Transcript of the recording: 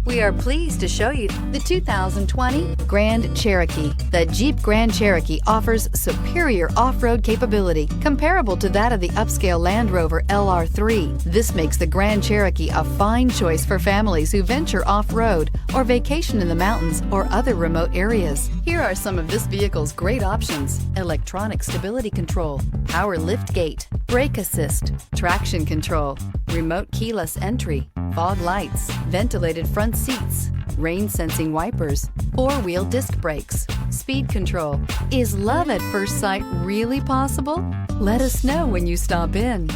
We are pleased to show you the 2020 Grand Cherokee. The Jeep Grand Cherokee offers superior off-road capability comparable to that of the upscale Land Rover LR3. This makes the Grand Cherokee a fine choice for families who venture off-road or vacation in the mountains or other remote areas. Here are some of this vehicle's great options: electronic stability control, power lift gate, brake assist, traction control, remote keyless entry, fog lights, ventilated front seats, rain sensing wipers, four-wheel disc brakes, speed control. Is love at first sight really possible? Let us know when you stop in.